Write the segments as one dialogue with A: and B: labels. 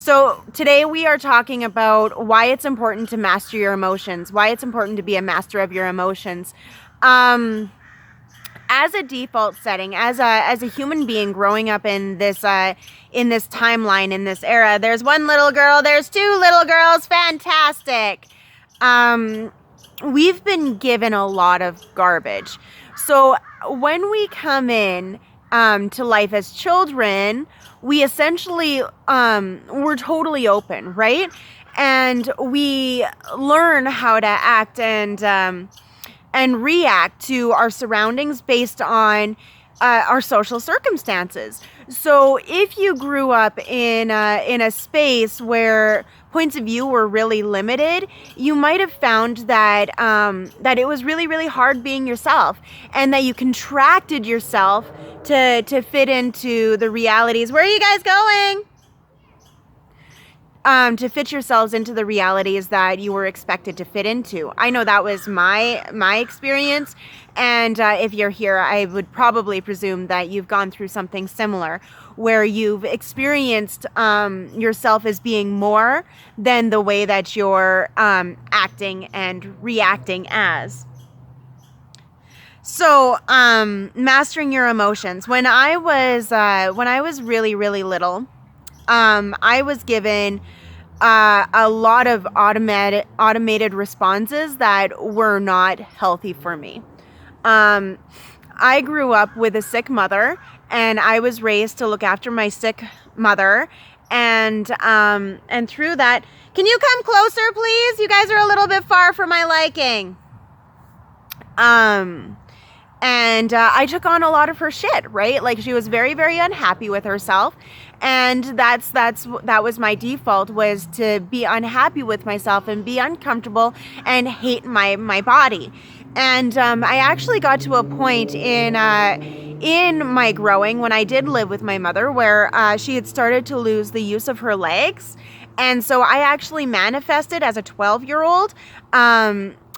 A: So today we are talking about why it's important to master your emotions, why it's important to be a master of your emotions. As a default setting, as a human being growing up in this timeline, in this era, there's one little girl, there's two little girls, fantastic. We've been given a lot of garbage. So when we come in to life as children, we essentially we're totally open, right? And we learn how to act and react to our surroundings based on our social circumstances. So if you grew up in a space where points of view were really limited, you might have found that that it was really, really hard being yourself, and that you contracted yourself to fit into the realities. Where are you guys going? To fit yourselves into the realities that you were expected to fit into. I know that was my experience, and if you're here, I would probably presume that you've gone through something similar, where you've experienced yourself as being more than the way that you're acting and reacting as. So, mastering your emotions. When I was really, really little, I was given a lot of automated responses that were not healthy for me. I grew up with a sick mother, and I was raised to look after my sick mother. And through that, can you come closer, please? You guys are a little bit far for my liking. And I took on a lot of her shit, right? Like, she was very, very unhappy with herself. And that was my default, was to be unhappy with myself and be uncomfortable and hate my body. And I actually got to a point in my growing, when I did live with my mother, where she had started to lose the use of her legs. And so I actually manifested as a 12-year-old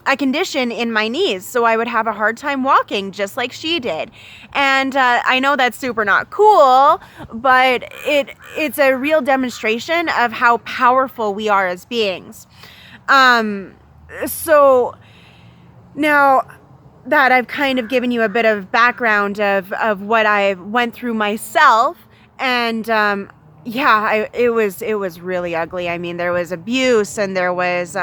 A: a condition in my knees, so I would have a hard time walking just like she did. And I know that's super not cool, but it's a real demonstration of how powerful we are as beings. So now that I've kind of given you a bit of background of what I went through myself, and it was really ugly. I mean, there was abuse, and there was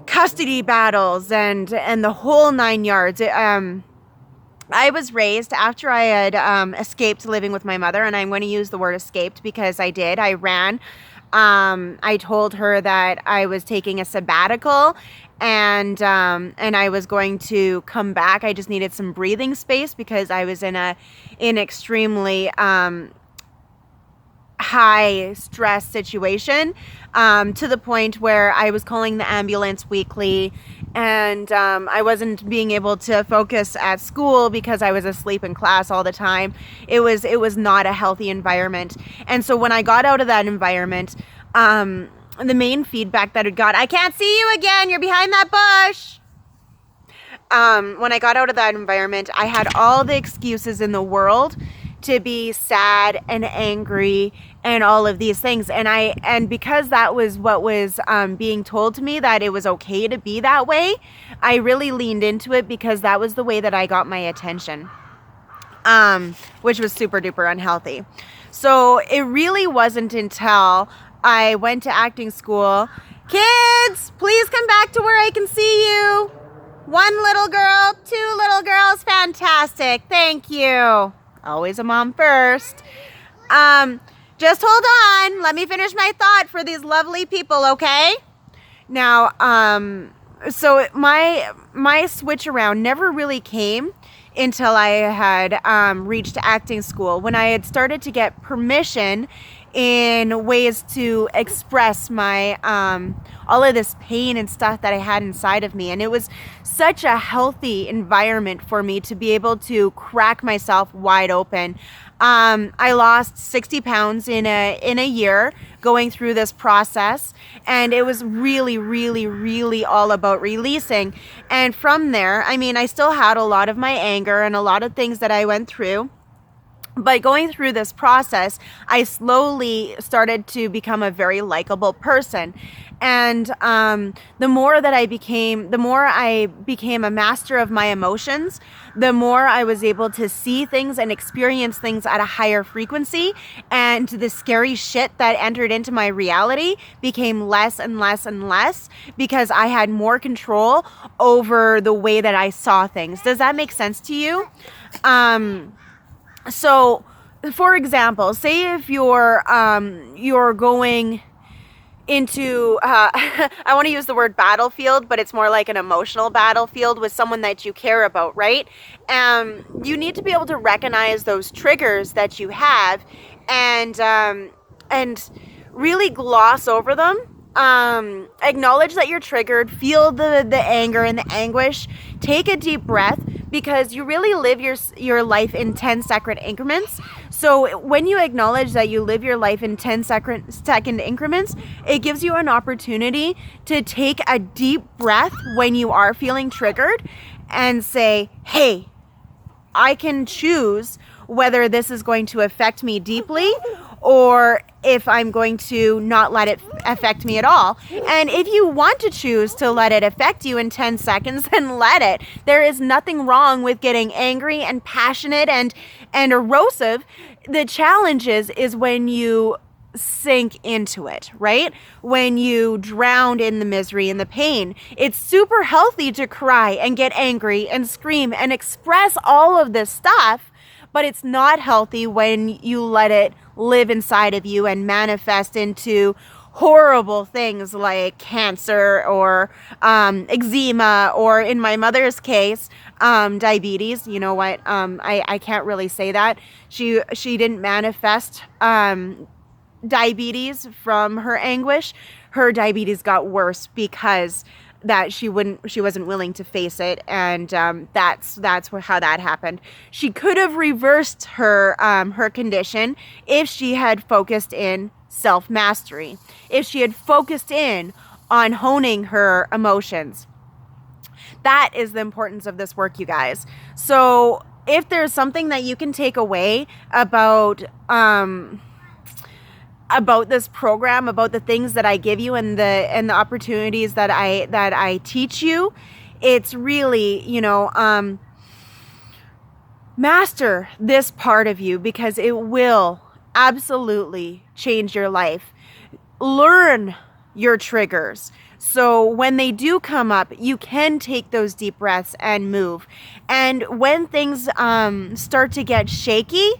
A: custody battles and the whole 9 yards. I was raised after I had escaped living with my mother, and I'm going to use the word escaped because I did. I ran. I told her that I was taking a sabbatical, and I was going to come back. I just needed some breathing space because I was in extremely high stress situation, to the point where I was calling the ambulance weekly, and I wasn't being able to focus at school because I was asleep in class all the time. It was not a healthy environment. And so when I got out of that environment, the main feedback that it got, I can't see you again, you're behind that bush. When I got out of that environment, I had all the excuses in the world to be sad and angry and all of these things. And because that was what was being told to me, that it was okay to be that way, I really leaned into it, because that was the way that I got my attention, which was super duper unhealthy. So it really wasn't until I went to acting school. Kids, please come back to where I can see you. One little girl, two little girls, fantastic, thank you. Always a mom first. Just hold on. Let me finish my thought for these lovely people, okay? Now, so my switch around never really came until I had reached acting school, when I had started to get permission in ways to express my all of this pain and stuff that I had inside of me. And it was such a healthy environment for me to be able to crack myself wide open. I lost 60 pounds in a year going through this process, and it was really, really, really all about releasing. And from there, I mean, I still had a lot of my anger and a lot of things that I went through. by going through this process, I slowly started to become a very likable person. And the more I became a master of my emotions, the more I was able to see things and experience things at a higher frequency. And the scary shit that entered into my reality became less and less and less because I had more control over the way that I saw things. Does that make sense to you? So, for example, say if you're going into I want to use the word battlefield, but it's more like an emotional battlefield with someone that you care about, right? You need to be able to recognize those triggers that you have, and really gloss over them. Acknowledge that you're triggered, feel the anger and the anguish, take a deep breath, because you really live your life in 10-second increments. So when you acknowledge that you live your life in 10-second increments, it gives you an opportunity to take a deep breath when you are feeling triggered and say, hey, I can choose whether this is going to affect me deeply or if I'm going to not let it affect me at all. And if you want to choose to let it affect you in 10 seconds, then let it. There is nothing wrong with getting angry and passionate and erosive. The challenge is when you sink into it, right? When you drown in the misery and the pain. It's super healthy to cry and get angry and scream and express all of this stuff, but it's not healthy when you let it live inside of you and manifest into horrible things like cancer or eczema, or in my mother's case, diabetes. You know what? I can't really say that. She didn't manifest diabetes from her anguish. Her diabetes got worse because that she wasn't willing to face it, and that's how that happened. She could have reversed her condition if she had focused in self-mastery, if she had focused in on honing her emotions. That is the importance of this work, you guys. So if there's something that you can take away about this program, about the things that I give you and the opportunities that I teach you, it's really, master this part of you, because it will absolutely change your life. Learn your triggers. So when they do come up, you can take those deep breaths and move. And when things start to get shaky,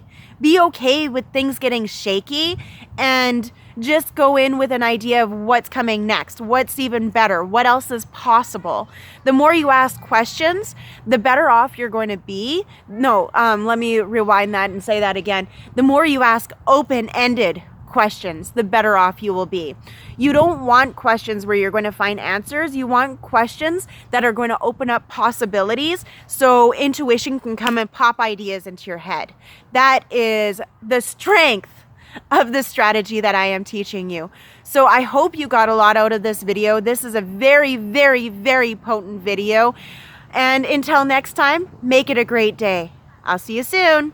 A: be okay with things getting shaky, and just go in with an idea of what's coming next, what's even better, what else is possible. The more you ask questions, the better off you're going to be. Let me rewind that and say that again. The more you ask open-ended questions, the better off you will be. You don't want questions where you're going to find answers. You want questions that are going to open up possibilities so intuition can come and pop ideas into your head. That is the strength of the strategy that I am teaching you. So I hope you got a lot out of this video. This is a very, very, very potent video. And until next time, make it a great day. I'll see you soon.